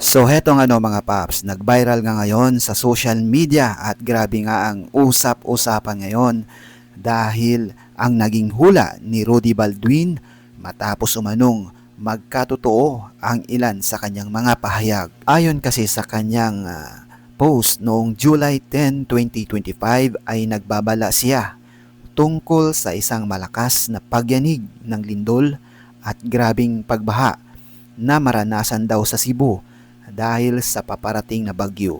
So heto nga mga paps, nag-viral nga ngayon sa social media at grabe nga ang usap-usapan ngayon dahil ang naging hula ni Rudy Baldwin matapos umanong magkatotoo ang ilan sa kanyang mga pahayag. Ayon kasi sa kanyang post noong July 10, 2025 ay nagbabala siya tungkol sa isang malakas na pagyanig ng lindol at grabing pagbaha na maranasan daw sa Cebu dahil sa paparating na bagyo.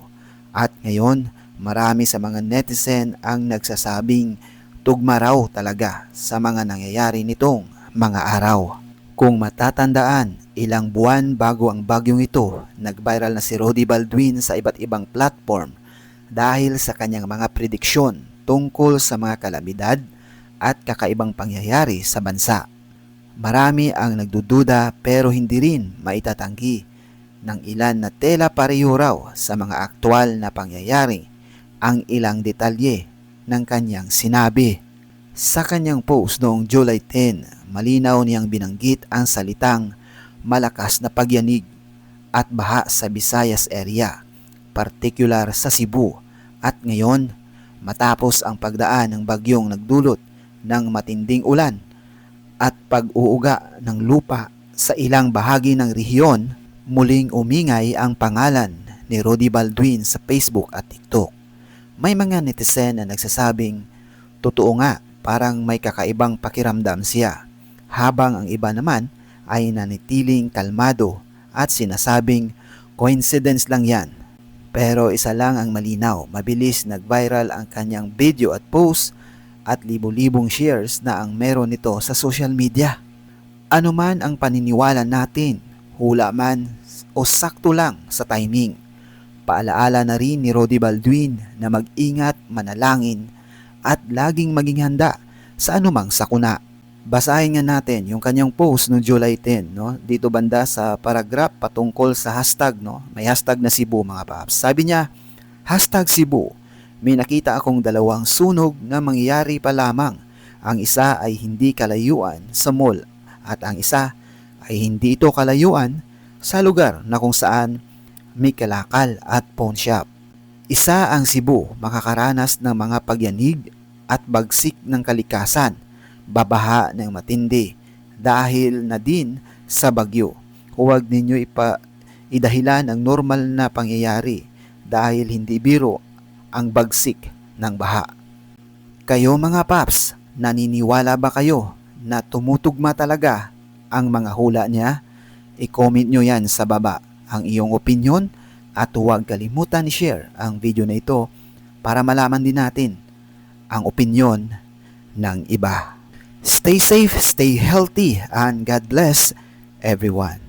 At ngayon, marami sa mga netizen ang nagsasabing tugma raw talaga sa mga nangyayari nitong mga araw. Kung matatandaan, ilang buwan bago ang bagyong ito, nag-viral na si Rudy Baldwin sa iba't ibang platform dahil sa kanyang mga prediksyon tungkol sa mga kalamidad at kakaibang pangyayari sa bansa. Marami ang nagdududa pero hindi rin maitatanggi ng ilan na tela pareho raw sa mga aktwal na pangyayari ang ilang detalye ng kanyang sinabi. Sa kanyang post noong July 10, malinaw niyang binanggit ang salitang malakas na pagyanig at baha sa Visayas area, partikular sa Cebu, at ngayon matapos ang pagdaan ng bagyong nagdulot ng matinding ulan at pag-uuga ng lupa sa ilang bahagi ng rehiyon, muling umingay ang pangalan ni Rudy Baldwin sa Facebook at TikTok. May mga netizen na nagsasabing, totoo nga, parang may kakaibang pakiramdam siya, habang ang iba naman ay nanitiling kalmado at sinasabing coincidence lang yan. Pero isa lang ang malinaw, mabilis nag-viral ang kanyang video at post at libo-libong shares na ang meron nito sa social media. Ano man ang paniniwala natin, hula man o sakto lang sa timing, paalaala na rin ni Rudy Baldwin na mag-ingat, manalangin at laging maging handa sa anumang sakuna. Basahin nga natin yung kanyang post no July 10, no? Dito banda sa paragraph patungkol sa hashtag, no? May hashtag na Cebu mga paps. Sabi niya, hashtag Cebu, may nakita akong dalawang sunog na mangyayari pa lamang. Ang isa ay hindi kalayuan sa mall at ang isa ay hindi ito kalayuan sa lugar na kung saan may kalakal at pawn shop. Isa ang Cebu makakaranas ng mga pagyanig at bagsik ng kalikasan, babaha ng matindi dahil na din sa bagyo. Huwag ninyo idahilan ang normal na pangyayari dahil hindi biro ang bagsik ng baha. Kayo mga paps, naniniwala ba kayo na tumutugma talaga ang mga hula niya? I-comment nyo yan sa baba ang iyong opinion at huwag kalimutan i-share ang video na ito para malaman din natin ang opinion ng iba. Stay safe, stay healthy, and God bless everyone.